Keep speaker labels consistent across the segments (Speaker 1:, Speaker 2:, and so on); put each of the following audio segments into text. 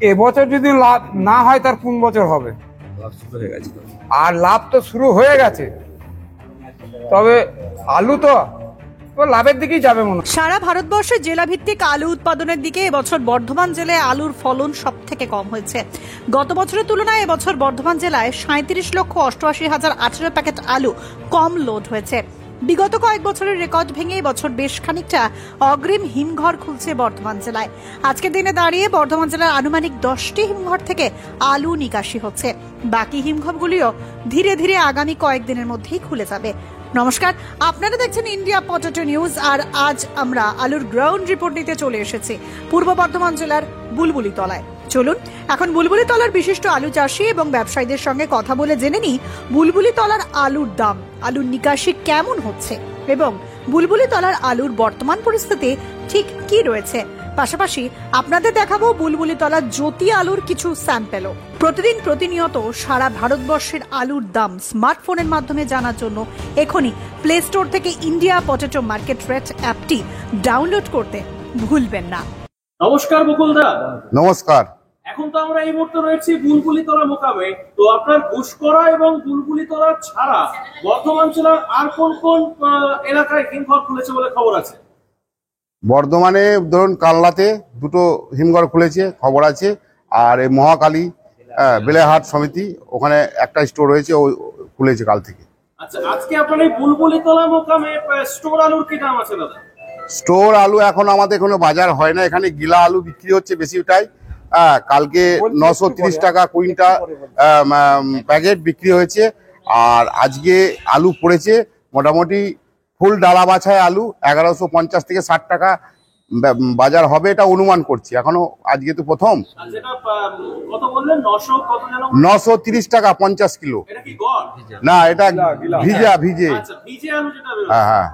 Speaker 1: এবছর যদি লাভ না হয় তার কোন বছর হবে? আর লাভ তো শুরু হয়ে গেছে, তবে আলু তো লাভের দিকেই যাবে মনে হয়।
Speaker 2: সারা ভারতবর্ষে জেলা ভিত্তিক আলু উৎপাদনের দিকে এবছর বর্ধমান জেলায় আলুর ফলন সব থেকে কম হয়েছে। গত বছরের তুলনায় এবছর বর্ধমান জেলায় 37,88,018 প্যাকেট আলু কম লোড হয়েছে। বিগত কয়েক বছরের রেকর্ড ভেঙে এবছর বেশ খানিকটা অগ্রিম হিমঘর খুলছে বর্ধমান জেলায়। আজকের দিনে দাঁড়িয়ে বর্ধমান জেলার আনুমানিক 10টি হিমঘর থেকে আলু নিকাশি হচ্ছে। বাকি হিমঘরগুলিও ধীরে ধীরে আগামী কয়েকদিনের মধ্যেই খুলে যাবে। নমস্কার, আপনারা দেখছেন ইন্ডিয়া পটেটো নিউজ। আর আজ আমরা আলুর গ্রাউন্ড রিপোর্ট নিতে চলে এসেছি পূর্ব বর্ধমান জেলার বুলবুলিতলায়। চলুন এখন বুলবুলিতলার বিশিষ্ট আলু চাষী এবং ব্যবসায়ীদের সঙ্গে কথা বলে জেনে নিই বুলবুলিতলার আলুর দাম, আলুর নিকাশি কেমন হচ্ছে এবং বুলবুলিতলার আলুর বর্তমান পরিস্থিতি ঠিক কি রয়েছে। পাশাপাশি আপনাদের দেখাবো বুলবুলিতলার জ্যোতি আলুর কিছু স্যাম্পেলও। প্রতিদিন প্রতিনিয়ত সারা ভারতবর্ষের আলুর দাম স্মার্টফোনের মাধ্যমে জানার জন্য এখনই প্লে স্টোর থেকে ইন্ডিয়া পটেটো মার্কেট রেট অ্যাপটি ডাউনলোড করতে ভুলবেন না।
Speaker 3: নমস্কার বকুলদা।
Speaker 4: নমস্কার।
Speaker 3: এখন তো আমরা এই মুহূর্তে রয়েছি বুলবুলিতলা মোকামে। তো আপনার ঘুষকরা এবং বুলবুলিতলা ছাড়া বর্ধমান জেলার আর কোন কোন এলাকায় হিমঘর খুলেছে বলে খবর আছে?
Speaker 4: বর্ধমানে ধরুন কালনাতে দুটো হিমঘর খুলেছে খবর আছে, আর এই মহাকালী বেলেহাট সমিতি ওখানে একটা স্টোর রয়েছে, ও খুলেছে কাল থেকে।
Speaker 3: আচ্ছা, আজকে আপনার এই বুলবুলিতলা মোকামে স্টোর আলুর কি দাম আছে দাদা?
Speaker 4: স্টোর আলু এখন আমাদের কোনো বাজার হয় না, এখানে গিলা আলু বিক্রি হচ্ছে বেশিটাই। কালকে 930 টাকা কুইন্টাল প্যাকেট বিক্রি হয়েছে, আর আজকে আলু পড়েছে মোটামুটি ফুল ডালা বাছায় আলু 1150 থেকে 60 টাকা বাজার হবে, এটা অনুমান করছি, এখনো আজকে তো প্রথম। 930 টাকা 50 কিলো। না, এটা ভিজে। হ্যাঁ হ্যাঁ,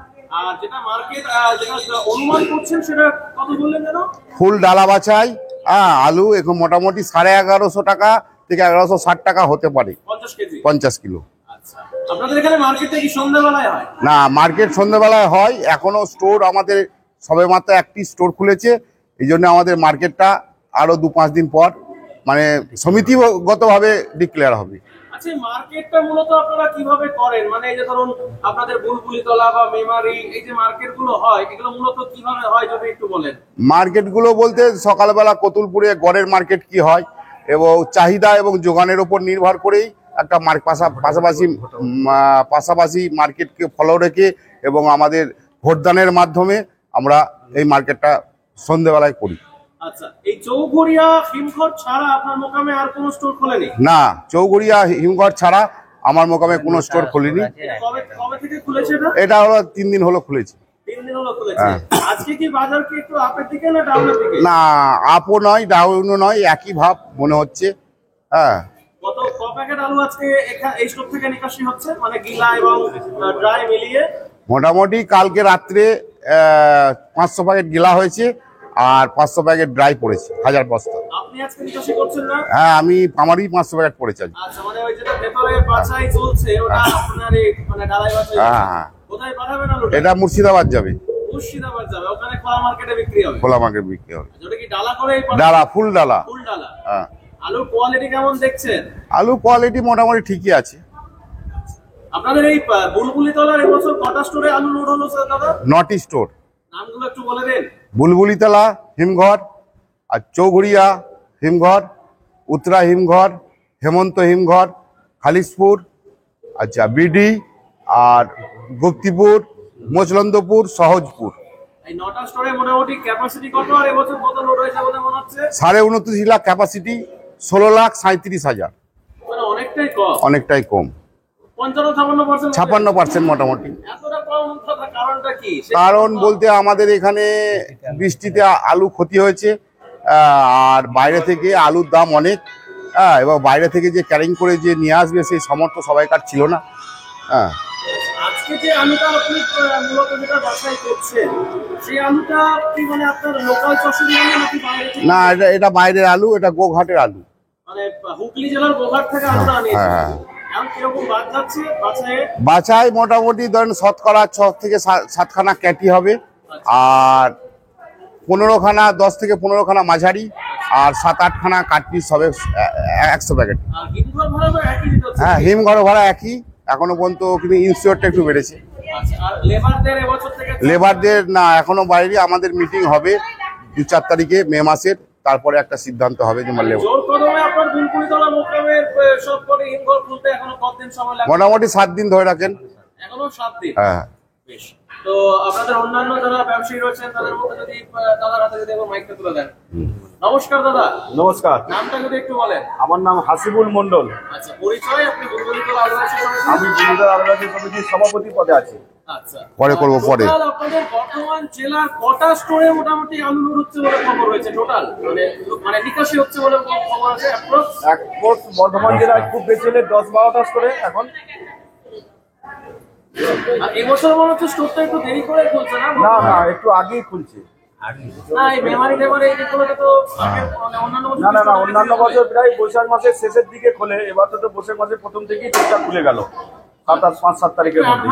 Speaker 4: ফুল ডালা বাছাই আলু এখন মোটামুটি 1150 টাকা থেকে 1160 টাকা হতে পারে 50 কিলো। না, মার্কেট সন্ধ্যাবেলায় হয়, এখনো স্টোর আমাদের সবে মাত্র একটি স্টোর খুলেছে, এই জন্য আমাদের মার্কেটটা আরো 2-5 দিন পর মানে সমিতিগতভাবে ডিক্লেয়ার হবে।
Speaker 3: আচ্ছা, মার্কেটটা মূলত আপনারা কিভাবে করেন? মানে এই যে ধরুন আপনাদের বুলবুলিতলা বা মেমারি এই যে মার্কেটগুলো হয়, এগুলো মূলত কিভাবে হয় যদি একটু বলেন।
Speaker 4: মার্কেটগুলো বলতে সকালবেলা কতুলপুরে গড়ের মার্কেট কি হয় এবং চাহিদা এবং যোগানের উপর নির্ভর করেই একটা পাশাপাশি মার্কেটকে ফলো রেখে এবং আমাদের ভোটদানের মাধ্যমে আমরা এই মার্কেটটা সন্ধ্যেবেলায় করি।
Speaker 3: আচ্ছা, এই চৌঘরিয়া হিমঘর ছাড়া আপনার মোকামে আর কোনো স্টোর খোলেনি?
Speaker 4: না, চৌঘরিয়া হিমঘর ছাড়া আমার মোকামে কোনো স্টোর খুলিনি।
Speaker 3: কবে থেকে খুলেছে এটা?
Speaker 4: এটা হলো 3 দিন হলো খুলেছে।
Speaker 3: 3 দিন হলো খুলেছে। আজকে কি বাজার কি একটু আপের দিকে না ডাউনের দিকে?
Speaker 4: না, আপও নয় ডাউনও নয়, একই ভাব মনে হচ্ছে। হ্যাঁ,
Speaker 3: কত প্যাকেট আলু আজকে এই স্টোর থেকে নিকাশি হচ্ছে, মানে গিলা এবং ড্রাই মিলিয়ে?
Speaker 4: মোটামুটি কালকে রাত্রে 500 প্যাকেট গিলা হয়েছে আর 500 প্যাকেট ড্রাই পড়েছে 1000 বস্তা।
Speaker 3: আপনি আজকে নিকাশি করছেন না?
Speaker 4: হ্যাঁ, আমারই 500 প্যাকেট পড়েছে আজকে।
Speaker 3: আচ্ছা, মানে ওই যেটা ভেতরে বাছাই চলছে ওটা আপনার এই মানে ডালাই বাছাই?
Speaker 4: হ্যাঁ।
Speaker 3: কোথায় পাঠাবেন আলু?
Speaker 4: এটা মুর্শিদাবাদ যাবে।
Speaker 3: মুর্শিদাবাদ যাবে, ওখানে খোলা মার্কেটে বিক্রি হবে?
Speaker 4: খোলা মার্কেট বিক্রি হবে।
Speaker 3: ওটা কি ডালা করে?
Speaker 4: ডালা, ফুল ডালা।
Speaker 3: ফুল ডালা।
Speaker 4: হ্যাঁ।
Speaker 3: আলুর কোয়ালিটি কেমন দেখছেন?
Speaker 4: আলু কোয়ালিটি মোটামুটি ঠিকই আছে।
Speaker 3: আপনাদের এই বুলবুলিতলার এবছর কটা স্টোরে আলু লোড হলো স্যার দাদা?
Speaker 4: 9টি স্টোর।
Speaker 3: নামগুলো একটু বলে দেন।
Speaker 4: বুলবুলিতলা হিমঘর, আর চৌঘরিয়া হিমঘর, উত্তরা হিমঘর, হেমন্ত হিমঘর, খালিশপুর, আচ্ছা বিডি, আর গুপ্তিপুর, মোচলন্দপুর, সহজপুর।
Speaker 3: এই 9টা স্টোরে মোটামুটি ক্যাপাসিটি কত আর এবছর কত লোড হয়েছে বলে মনে হচ্ছে?
Speaker 4: 29.5 লাখ ক্যাপাসিটি, 16,37,000।
Speaker 3: মানে অনেকটাই কম।
Speaker 4: অনেকটাই কম,
Speaker 3: 55%
Speaker 4: মোটামুটি।
Speaker 3: এতটা কম থাকার কারণটা কি?
Speaker 4: কারণ বলতে আমাদের এখানে বৃষ্টিতে আলু ক্ষতি হয়েছে, আর বাইরে থেকে আলুর দাম অনেক, এবং বাইরে থেকে যে ক্যারিং করে যে নিয়ে আসবে সেই সামর্থ্য সবাইকার ছিল না।
Speaker 3: আজকে যে আলুটা আপনি মূলত যেটা বাছাই করছেন সেই আলুটা কি মানে আপনার লোকাল চাষের আলু নাকি বাইরে থেকে?
Speaker 4: না, এটা বাইরের আলু, এটা গোঘাটের আলু,
Speaker 3: মানে হুগলি জেলার গোঘাট থেকে আলুটা আনিয়েছেন।
Speaker 4: হ্যাঁ।
Speaker 3: এখন কিরকম বাদ যাচ্ছে
Speaker 4: বাছাই? মোটামুটি ধরেন শতকরা 6 থেকে 7খানা ক্যাটি হবে, আর 15খানা, 10 থেকে 15খানা মাঝারি, আর 7-8 খানা কাট পিস হবে 100 প্যাকেট।
Speaker 3: আর হিমঘর ভাড়া তো একই দিতে হচ্ছে।
Speaker 4: হ্যাঁ, হিমঘর ভাড়া একই এখনো পর্যন্ত, কিন্তু ইনসিওরটা একটু বেড়েছে।
Speaker 3: আচ্ছা, আর লেবারদের এবছর থেকে
Speaker 4: লেবারদের না এখনো বাইরে, আমাদের মিটিং হবে 2-4 তারিখে মে মাসের, তারপরে একটা সিদ্ধান্ত হবে যে লেবার।
Speaker 3: জোর কদমে আপনার বুলবুলিতলা মোকামের সব করে হিমঘর খুলতে এখনো কতদিন সময় লাগবে?
Speaker 4: মোটামুটি 7 দিন ধরে রাখেন।
Speaker 3: এখনো 7 দিন।
Speaker 4: হ্যাঁ,
Speaker 3: বেশ। তো আপনাদের অন্যান্য যারা ব্যবসায়ী রয়েছেন তাদের মধ্যে যদি দাদার হাতে যদি একবার মাইকটা তুলে দেন। নমস্কার দাদা।
Speaker 5: নমস্কার,
Speaker 3: নামটা যদি একটু বলেন।
Speaker 5: আমার নাম হাসিবুল মন্ডল।
Speaker 3: আচ্ছা, পরিচয়? আপনি বুলবুলিতলা আদিবাসী সমিতি?
Speaker 5: আমি বুলবুলিতলা আদিবাসী কমিটির সভাপতি পদে আছি।
Speaker 3: আচ্ছা,
Speaker 4: পরে করবো, পরে।
Speaker 3: টোটাল আপনাদের বর্ধমান জেলার কটা স্টোরে মোটামুটি আলু লোড হচ্ছে বলে খবর হয়েছে? টোটাল মানে নিকাশি হচ্ছে বলে খবর আছে অ্যাপ্রক্স?
Speaker 5: বর্ধমান জেলায় খুব বেশি হলে 10-12টা করে এখন।
Speaker 3: আর এবছর মনে হচ্ছে স্টোরটা একটু দেরি করে খুলছে না?
Speaker 5: না না, একটু আগেই খুলছে।
Speaker 3: না, এই মেমারি টেমারি এই দিকগুলোতে তো আগে মানে অন্যান্য বছর
Speaker 5: না না না, অন্যান্য বছর প্রায় বৈশাখ মাসের শেষের দিকে খোলে, এবার তো বৈশাখ মাসের প্রথম থেকেই ঠিকঠাক খুলে গেল। 5-7 তারিখের মধ্যে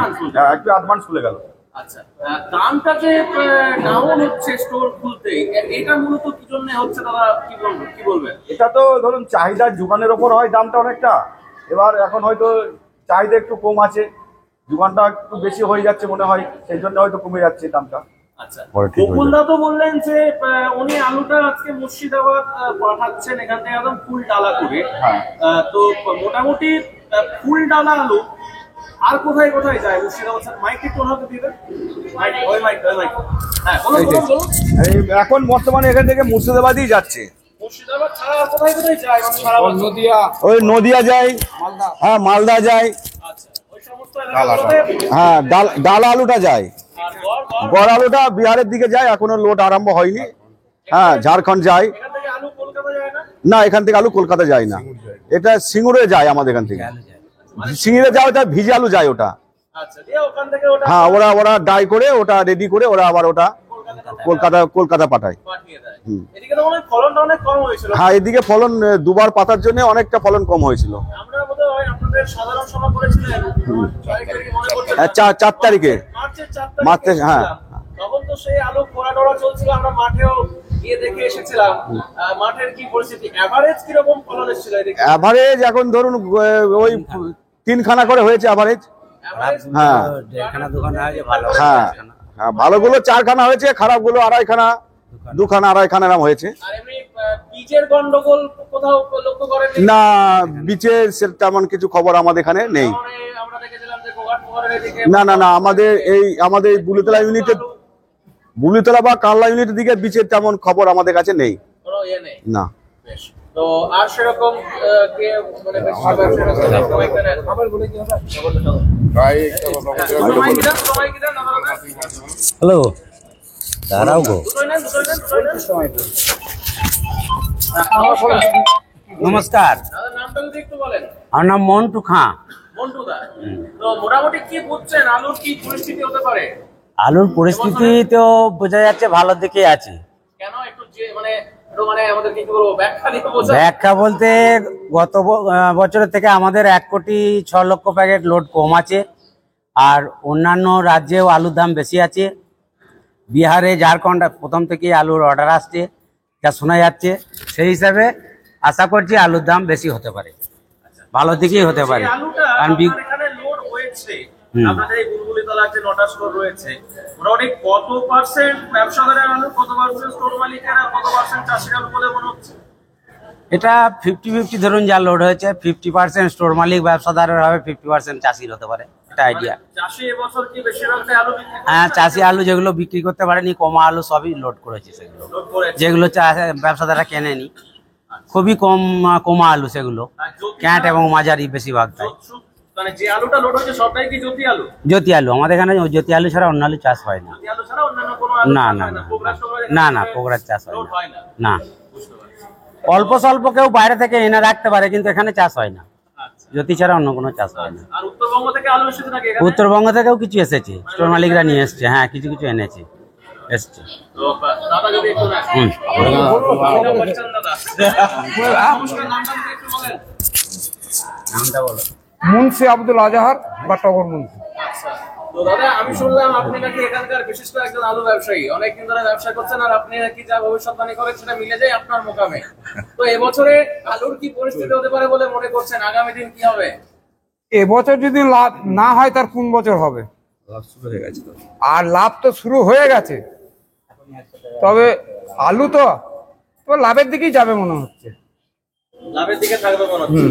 Speaker 5: একটু অ্যাডভান্স খুলে গেল।
Speaker 3: আচ্ছা, দামটা যে ডাউন হচ্ছে স্টোর খুলতে, এটা মূলত কি জন্য হচ্ছে দাদা, কি বলবেন?
Speaker 5: এটা তো ধরুন চাহিদার যোগানের ওপর হয় দামটা অনেকটা। এবার এখন হয়তো চাহিদা একটু কম আছে, যোগানটা একটু বেশি হয়ে যাচ্ছে মনে হয়, সেই জন্য হয়তো কমে যাচ্ছে দামটা।
Speaker 3: আচ্ছা,
Speaker 4: পরে ঠিক হয়ে যাবে।
Speaker 3: বকুলদা তো বললেন যে উনি আলুটা আজকে মুর্শিদাবাদ পাঠাচ্ছেন এখান থেকে একদম ফুল ডালা করে।
Speaker 5: হ্যাঁ।
Speaker 3: তো মোটামুটি ফুল ডালা আলু আর কোথায় কোথায় যায় মুর্শিদাবাদ? মাইক একটু ওনাকে দিয়ে দেন। ওই মাইক। হ্যাঁ, বলুন।
Speaker 5: এই এখন বর্তমানে এখান থেকে মুর্শিদাবাদই যাচ্ছে।
Speaker 3: মুর্শিদাবাদ ছাড়া আর কোথায় কোথায় যায় মানে সারা বছর?
Speaker 1: নদিয়া,
Speaker 5: ওই নদিয়া যায়,
Speaker 1: মালদা।
Speaker 5: হ্যাঁ মালদা যায়,
Speaker 3: আচ্ছা, ওই সমস্ত এলাকাগুলোতে।
Speaker 5: হ্যাঁ ডাল আলুটা যায়,
Speaker 3: আর গড়
Speaker 5: গড় আলুটা বিহারের দিকে যায়, এখনো লোড আরম্ভ হয়নি। হ্যাঁ, ঝাড়খণ্ড যায়
Speaker 3: এখান থেকে আলু কলকাতা যায় না?
Speaker 5: না, এখান থেকে আলু কলকাতা যায় না, এটা সিঙ্গুরে যায় আমাদের এখান থেকে। সিঙ্গুরে যায়, ওটা ভিজে আলু যায় ওটা।
Speaker 3: আচ্ছা, দিয়ে ওখান থেকে ওটা
Speaker 5: হ্যাঁ, ওরা ডাই করে ওটা রেডি করে ওরা আবার ওটা কলকাতা পাঠায়।
Speaker 3: পাঠিয়ে দেয়। এদিকে তো মনে হয় ফলনটা অনেক কম হয়েছিল।
Speaker 5: হ্যাঁ, এদিকে ফলন দুবার পাতার জন্য অনেকটা ফলন কম হয়েছিল।
Speaker 3: আমরা বোধহয় আপনাদের সাধারণ সভা করেছিলেন 4 তারিখে, মনে পড়ছে?
Speaker 5: 4 তারিখে,
Speaker 3: মার্চের 4
Speaker 5: মার্চে,
Speaker 3: তারিখে
Speaker 5: হ্যাঁ।
Speaker 3: তখন তো সেই আলু খোঁড়া চলছিল, আমরা মাঠেও গিয়ে দেখে এসেছিলাম। মাঠের কি পরিস্থিতি, এভারেজ কিরকম ফলন এসেছিল এদিকে?
Speaker 5: অ্যাভারেজ এখন ধরুন ওই 3খানা করে হয়েছে অ্যাভারেজ। হ্যাঁ হ্যাঁ হ্যাঁ, ভালোগুলো 4খানা হয়েছে, খারাপগুলো 2.5খানা, 2খানা 2.5খানা এরকম হয়েছে।
Speaker 3: আর এমনি বীজের গন্ডগোল কোথাও লক্ষ্য করেন?
Speaker 5: না, বিচের তেমন কিছু খবর আমাদের এখানে নেই।
Speaker 3: আমরা দেখেছিলাম যে গোঘাট এদিকে
Speaker 5: না, আমাদের বুলিতলা ইউনিটের, বুলিতলা বা কানলা ইউনিটের দিকে বিচের তেমন খবর আমাদের কাছে নেই।
Speaker 3: কোনো ইয়ে নেই।
Speaker 5: না।
Speaker 3: বেশ। তো আর সেরকম কে মানে বেশি ব্যবসায়ীরা সবাই কেনেন? সময় কি দেন দাদা?
Speaker 6: হ্যালো, দাঁড়াও গো।
Speaker 3: দুটোই নেন।
Speaker 6: নমস্কার,
Speaker 3: দাদার নামটা যদি একটু বলেন।
Speaker 6: আমার নাম মন্টু খাঁ।
Speaker 3: মন্টুদা, তো মোটামুটি কি বুঝছেন আলুর কি পরিস্থিতি হতে পারে?
Speaker 6: আলুর পরিস্থিতি তো বোঝা যাচ্ছে ভালো দিকে আছে।
Speaker 3: কেন একটু মানে আমাদের কি বলবো, ব্যাখ্যা দিতে বোঝা?
Speaker 6: ব্যাখ্যা বলতে গত বছরের থেকে আমাদের 1,06,00,000 প্যাকেট লোড কম আছে, আর অন্যান্য রাজ্যেও আলুর দাম বেশি আছে। বিহারে, ঝাড়খণ্ড প্রথম থেকেই আলুর অর্ডার আসছে, যা শোনা যাচ্ছে। সেই হিসাবে আশা করছি আলুর দাম বেশি হতে পারে, ভালো দিকেই হতে পারে।
Speaker 3: এই আলুটা
Speaker 6: কারণ
Speaker 3: আপনার এখানে লোড হয়েছে, আপনাদের এই বুলবুলিতলা যে 9টা স্টোর রয়েছে, মোটামুটি কত পার্সেন্ট ব্যবসাদারের আলু, কত পার্সেন্ট স্টোর মালিকেরা, কত পার্সেন্ট চাষির আলু বলে মনে হচ্ছে?
Speaker 6: এটা 50-50 ধরুন, যা লোড হয়েছে 50% স্টোর মালিক ব্যবসাদারের হবে, 50% চাষির হতে পারে, এটা আইডিয়া।
Speaker 3: চাষি এবছর কি বেশিরভাগটাই আলু বিক্রি
Speaker 6: হ্যাঁ, চাষি আলু যেগুলো বিক্রি করতে পারেনি, কমা আলু সবই লোড করেছে, সেগুলো
Speaker 3: লোড করেছে?
Speaker 6: যেগুলো ব্যবসাদাররা কেনেনি, খুবই কমা আলু সেগুলো,
Speaker 3: আর জ্যোতি
Speaker 6: ক্যাট এবং মাঝারি বেশিরভাগ তাই।
Speaker 3: মানে যে আলুটা লোড হচ্ছে সবটাই কি জ্যোতি আলু?
Speaker 6: জ্যোতি আলু, আমাদের এখানে জ্যোতি আলু ছাড়া অন্য আলু চাষ হয় না।
Speaker 3: জ্যোতি আলু ছাড়া অন্যান্য কোনো আলু
Speaker 6: না
Speaker 3: চাষ
Speaker 6: না
Speaker 3: হয়
Speaker 6: না
Speaker 3: কোবরা টোবরা
Speaker 6: না না,
Speaker 3: এখানে
Speaker 6: কোবরার চাষ হয়
Speaker 3: লোড
Speaker 6: না।
Speaker 3: হয় না।
Speaker 6: না,
Speaker 3: বুঝতে পারছি।
Speaker 6: অল্প স্বল্প কেউ বাইরে থেকে এনে রাখতে পারে, কিন্তু এখানে চাষ হয় না,
Speaker 3: আচ্ছা।
Speaker 6: জ্যোতি ছাড়া অন্য কোনো চাষ হয় না।
Speaker 3: আর উত্তরবঙ্গ থেকে আলু এসেছে নাকি এখানে?
Speaker 6: উত্তরবঙ্গ থেকেও কিছু এসেছে, স্টোর মালিকরা নিয়ে এসছে, হ্যাঁ কিছু এনেছে, এসছে।
Speaker 3: তো দাদা যদি একটু না
Speaker 6: হুম।
Speaker 3: বলছেন দাদা, নমস্কার, নামটা যদি একটু বলেন।
Speaker 6: নামটা বলো।
Speaker 1: মুন্সি আব্দুল আজহার বা টগর মুন্সি।
Speaker 3: আচ্ছা, তো দাদা আমি শুনলাম আপনি নাকি এখানকার বিশিষ্ট একজন আলু ব্যবসায়ী, অনেকদিন ধরে ব্যবসা করছেন, আর আপনি নাকি যা ভবিষ্যৎবাণী করেন সেটা মিলে যায় আপনার মোকামে। তো এবছরে আলুর কি পরিস্থিতি হতে পারে বলে মনে করছেন? আগামী দিন কি হবে?
Speaker 1: এবছর যদি লাভ না হয় তার কোন বছর হবে? আর লাভ তো শুরু হয়ে গেছে, তবে আলু তো লাভের দিকেই যাবে মনে হচ্ছে।
Speaker 3: লাভের দিকে থাকবে মনে হচ্ছে।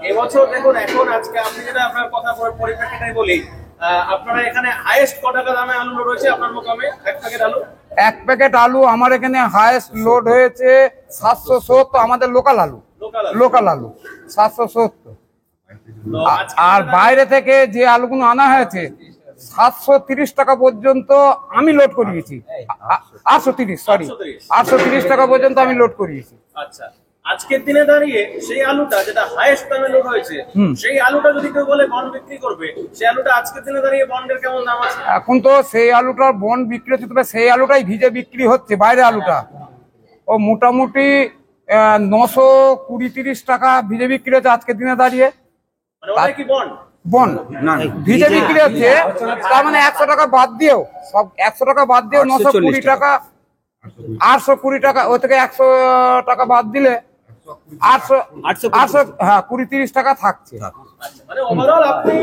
Speaker 3: এবছর দেখুন, এখন আজকে আপনি যেটা আপনার কথা পরিপ্রেক্ষিতে বলি, আপনারা এখানে হাইয়েস্ট কত টাকা দামে আলু লোড হয়েছে আপনার মোকামে? এক প্যাকেট আলু,
Speaker 1: এক প্যাকেট আলু আমার এখানে হাইয়েস্ট লোড হয়েছে 770, আমাদের লোকাল আলু 770। আর বাইরে থেকে যে আলুগুলো আনা হয়েছে 730 টাকা পর্যন্ত আমি লোড করিয়েছি। 830 টাকা পর্যন্ত আমি লোড করিয়েছি।
Speaker 3: আচ্ছা, আজকের দিনে দাঁড়িয়ে সেই আলুটা যেটা হাইয়েস্ট দামে লোড হয়েছে, সেই আলুটা যদি কেউ বলে বন্ড বিক্রি করবে, সেই আলুটা আজকের দিনে দাঁড়িয়ে বন্ডের কেমন দাম আছে?
Speaker 1: এখন তো সেই আলুটার বন্ড বিক্রি হচ্ছে, তবে সেই আলুটাই ভিজে বিক্রি হচ্ছে। বাইরে আলুটা ও মোটামুটি 920-30 টাকা ভিজে বিক্রি হচ্ছে আজকের দিনে দাঁড়িয়ে।
Speaker 3: মানে ওটা কি বন্ড?
Speaker 1: বন্ড ভিজে বিক্রি হচ্ছে, তার মানে 100 টাকা বাদ দিয়েও, সব 100 টাকা বাদ দিয়েও 920 টাকা, 820 টাকা, ওই থেকে 100 টাকা বাদ দিলে 800 হ্যাঁ 20-30 টাকা থাকছে।
Speaker 3: মানে ওভারঅল আপনি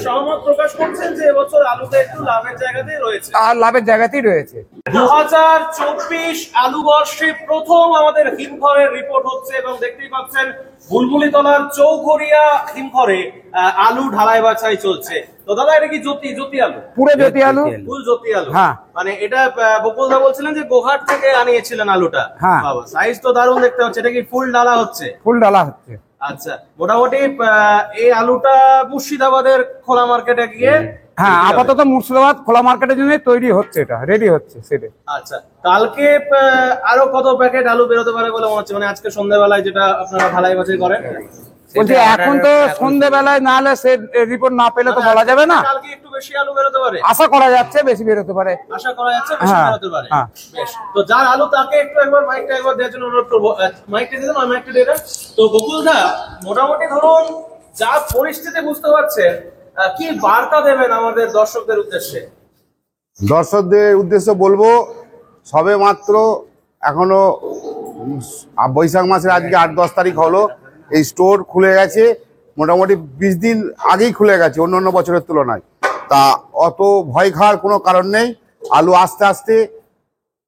Speaker 3: সহমত প্রকাশ করছেন যে এবছর আলুটা একটু লাভের জায়গাতেই রয়েছে।
Speaker 1: আর লাভের জায়গাতেই রয়েছে।
Speaker 3: 2024 আলু বর্ষে প্রথম আমাদের হিমঘরের রিপোর্ট হচ্ছে, এবং দেখতেই পাচ্ছেন বুলবুলিতলার চৌঘরিয়া হিমঘরে আলু ঢালাই বাছাই চলছে। তো দাদা এটা কি জ্যোতি আলু?
Speaker 1: পুরো জ্যোতি আলু,
Speaker 3: ফুল জ্যোতি আলু।
Speaker 1: হ্যাঁ,
Speaker 3: মানে এটা বকুলদা বলছিলেন যে গোহাট থেকে আনিয়েছিলেন আলুটা।
Speaker 1: হ্যাঁ,
Speaker 3: বাবা সাইজ তো দারুণ দেখতে হচ্ছে। এটা কি ফুল ডালা হচ্ছে?
Speaker 1: ফুল ডালা হচ্ছে।
Speaker 3: আচ্ছা, মোটামুটি এই আলুটা মুর্শিদাবাদের খোলা মার্কেটে গিয়ে,
Speaker 1: হ্যাঁ আপাতত মুর্শিদাবাদ খোলা মার্কেটের জন্য তৈরি হচ্ছে, এটা রেডি হচ্ছে সেটা।
Speaker 3: আচ্ছা, কালকে আরো কত প্যাকেট আলু বেরোতে পারে বলে মনে হচ্ছে? মানে আজকে সন্ধ্যাবেলায় যেটা আপনারা ঢালাই বাছাই করেন,
Speaker 1: বলছি এখন তো সন্ধ্যেবেলায় না হলে সে রিপোর্ট না পেলে তো বলা যাবে না।
Speaker 3: কালকে একটু বেশি আলু বেরোতে পারে,
Speaker 1: আশা করা যাচ্ছে বেশি বেরোতে পারে,
Speaker 3: আশা করা যাচ্ছে বেশি বেরোতে পারে। বেশ, তো যার আলু তাকে একটু একবার মাইকটা একবার দেওয়ার জন্য অনুরোধ করবো। মাইকটা দিয়ে দেন, মাইকটা দিয়ে দেন। তো বকুলদা, মোটামুটি ধরুন যা পরিস্থিতি বুঝতে পারছেন, কি বার্তা দেবেন আমাদের দর্শকদের উদ্দেশ্যে?
Speaker 4: দর্শকদের উদ্দেশ্যে বলবো, সবে মাত্র এখনো বৈশাখ মাসের আজকে 8-10 তারিখ হলো, এই স্টোর খুলে গেছে। মোটামুটি 20 দিন আগেই খুলে গেছে অন্য বছরের তুলনায়। তা অত ভয় খাওয়ার কোনো কারণ নেই। আলু আস্তে আস্তে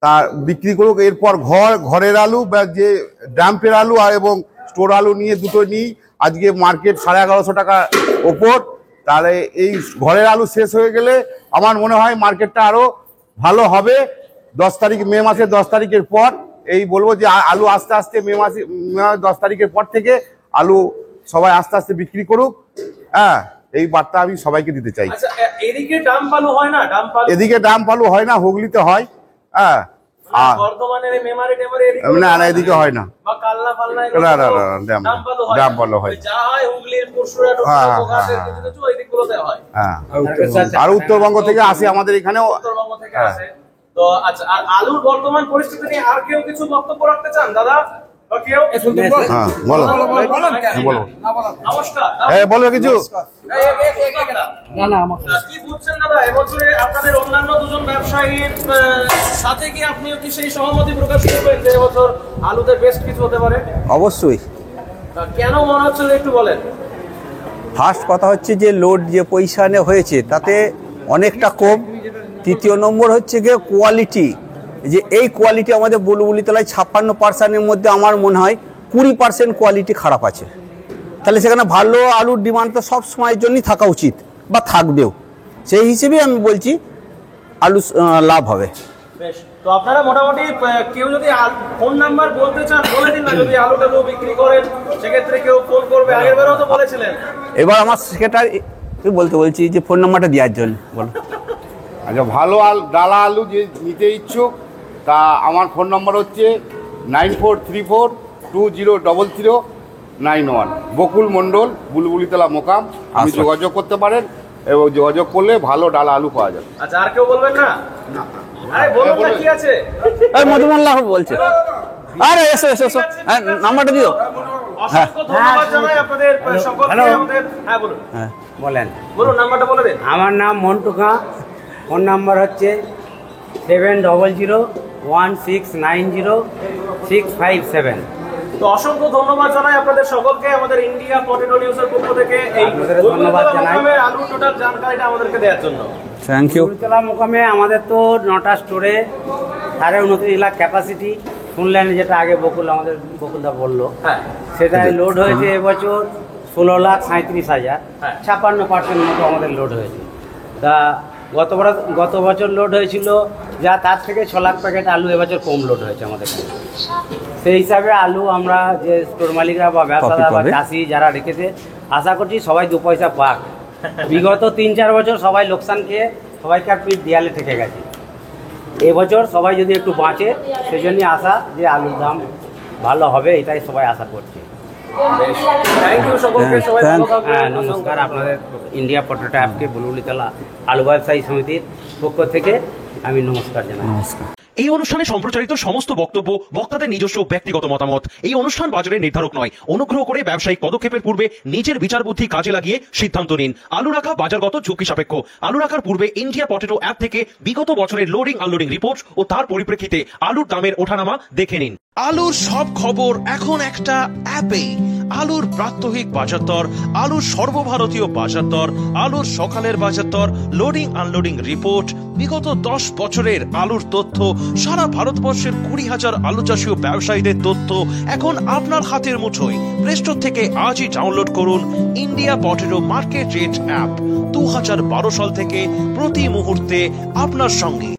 Speaker 4: তার বিক্রি করুক। এরপর ঘরের আলু বা যে ড্যাম্পের আলু আর এবং স্টোর আলু নিয়ে দুটো নিই। আজকে মার্কেট 1150 টাকা ওপর। তাহলে এই ঘরের আলু শেষ হয়ে গেলে আমার মনে হয় মার্কেটটা আরো ভালো হবে। 10 মাসের 10 তারিখের পর এই বলবো যে আলু আস্তে আস্তে মে 10 তারিখের পর থেকে আলু সবাই আস্তে আস্তে বিক্রি করুক। হ্যাঁ, এই বার্তা আমি সবাইকে দিতে চাই।
Speaker 3: আচ্ছা, এদিকে ডাম্প আলু হয় না?
Speaker 4: এদিকে ডাম্প আলু হয় না, হুগলিতে হয়। হ্যাঁ,
Speaker 3: বর্ধমানের মেমারি টেমারি
Speaker 4: না না, এদিকে হয় না।
Speaker 3: বা কালনা ফালনা
Speaker 4: ডাম্প আলু হয়।
Speaker 3: যা হয় হুগলির পরশুরা কিছু ওই দিকগুলোতে হয়।
Speaker 4: হ্যাঁ, আর উত্তরবঙ্গ থেকে আসে আমাদের এখানেও।
Speaker 3: উত্তরবঙ্গ থেকে আসে। তো আচ্ছা, আর আলুর বর্তমান পরিস্থিতি নিয়ে আর কেউ কিছু বক্তব্য রাখতে চান দাদা?
Speaker 4: হ্যাঁ, বলো বলো।
Speaker 3: নমস্কার।
Speaker 4: হ্যাঁ, বলো কিছু।
Speaker 3: কি বুঝছেন দাদা, এবছরে আপনাদের অন্যান্য দুজন ব্যবসায়ীর সাথে কি আপনিও কি সেই সহমতি প্রকাশ করবেন যে এবছর আলুতে বেস্ট কিছু হতে পারে?
Speaker 7: অবশ্যই।
Speaker 3: কেন মনে হচ্ছে একটু বলেন।
Speaker 7: ফার্স্ট কথা হচ্ছে যে লোড যে পয়সা হয়েছে তাতে অনেকটা কম। তৃতীয় নম্বর হচ্ছে গিয়ে কোয়ালিটি, যে এই কোয়ালিটি আমাদের বুলবুলিতলায় 56%-এর মধ্যে আমার মনে হয় 20% কোয়ালিটি খারাপ আছে। তাহলে সেখানে ভালো আলুর ডিমান্ড তো সব সময়ের জন্যই থাকা উচিত বা থাকবেও। সেই হিসেবেই আমি বলছি আলু লাভ হবে।
Speaker 3: বেশ, তো আপনারা মোটামুটি কেউ যদি ফোন নাম্বার বলতে চান বলে দিন না, যদি আলুটা কেউ বিক্রি করেন সেক্ষেত্রে কেউ ফোন করবে। আগের বারেও তো বলেছিলেন।
Speaker 7: এবার আমার সেক্রেটারি বলছি যে ফোন নাম্বারটা দেওয়ার জন্য বলো।
Speaker 4: আচ্ছা, ভালো ডালা আলু যে নিতে ইচ্ছুক, তা আমার ফোন নম্বর হচ্ছে 9434203391। বকুল মণ্ডল, বুলবুলিতলা মোকাম। আপনি যোগাযোগ করতে পারেন এবং যোগাযোগ করলে ভালো ডালা আলু পাওয়া যাবে।
Speaker 3: আচ্ছা, আর কেউ বলবেন না? আরে বলুন না, কি আছে?
Speaker 7: মধুমল্লাহ বলছে। আরে এসো নাম্বারটা দিও।
Speaker 3: অসংখ্য ধন্যবাদ জানাই আপনাদের সকলকে। আমাদের হ্যাঁ বলুন,
Speaker 6: বলেন
Speaker 3: বলুন নাম্বারটা বলে দিন।
Speaker 6: আমার নাম মন্টু খাঁ, ফোন নাম্বার হচ্ছে 7001690657।
Speaker 3: তো অসংখ্য ধন্যবাদ জানাই আপনাদের সকলকে আমাদের ইন্ডিয়া পটেটো নিউজের পক্ষ থেকে এই
Speaker 6: আপনাদের ধন্যবাদ জানাই।
Speaker 3: আলু টোটাল জানকারিটা আমাদেরকে দেওয়ার জন্য।
Speaker 7: Thank you.
Speaker 6: বকুলতলা মোকামে আমাদের তো 9টা স্টোরে 29.5 লাখ ক্যাপাসিটি, শুনলেন যেটা আগে বকুলদা বললো,
Speaker 3: হ্যাঁ
Speaker 6: সেটাই লোড হয়েছে এবছর 16,37,000,
Speaker 3: হ্যাঁ।
Speaker 6: 56% মতো আমাদের লোড হয়েছে। তা গত বছর লোড হয়েছিল যা তার থেকে 6 লাখ প্যাকেট আলু এবছর কম লোড হয়েছে আমাদের কাছে। সেই হিসাবে আলু আমরা যে স্টোর মালিকরা বা ব্যবসাদার বা
Speaker 7: পাবে।
Speaker 6: চাষি যারা রেখেছে, আশা করছি সবাই 2 পয়সা পাক। বিগত 3-4 বছর সবাই লোকসান খেয়ে সবাইকার পিঠ দেয়ালে ঠেকে গেছে। এবছর সবাই যদি একটু বাঁচে, সেই জন্যই আশা যে আলুর দাম ভালো হবে, এটাই সবাই আশা করছে।
Speaker 3: থ্যাংক ইউ সকলকে, সবাই ভালো থাকবেন।
Speaker 6: হ্যাঁ, নমস্কার। আপনাদের ইন্ডিয়া পটেটো অ্যাপকে বুলবুলিতলা আলু ব্যবসায়ী সমিতির পক্ষ থেকে আমি নমস্কার জানাই।
Speaker 7: নমস্কার।
Speaker 8: এই অনুষ্ঠানে সম্প্রচারিত সমস্ত বক্তব্য বক্তাদের নিজস্ব ব্যক্তিগত মতামত। এই অনুষ্ঠান বাজারের নির্ধারক নয়। অনুগ্রহ করে ব্যবসায়িক পদক্ষেপের পূর্বে নিজের বিচার বুদ্ধি কাজে লাগিয়ে সিদ্ধান্ত নিন। আলু রাখা বাজারগত ঝুঁকি সাপেক্ষ। আলু রাখার পূর্বে ইন্ডিয়া পটেটো অ্যাপ থেকে বিগত বছরের লোডিং আনলোডিং রিপোর্ট ও তার পরিপ্রেক্ষিতে আলুর দামের ওঠানামা দেখে নিন। আলুর সব খবর এখন একটা অ্যাপে। আলুর প্রাত্যহিক বাজার দর, আলুর সর্বভারতীয় বাজার দর, আলুর সকালের বাজার দর, লোডিং আনলোডিং রিপোর্ট, বিগত 10 বছরের আলুর তথ্য, সারা ভারতবর্ষের 20,000 আলু চাষী ও ব্যবসায়ীদের তথ্য এখন আপনার হাতের মুঠোয়। প্লে স্টোর থেকে আজই ডাউনলোড করুন India potato market rate app. 2012 সাল থেকে প্রতি মুহূর্তে আপনার সঙ্গে।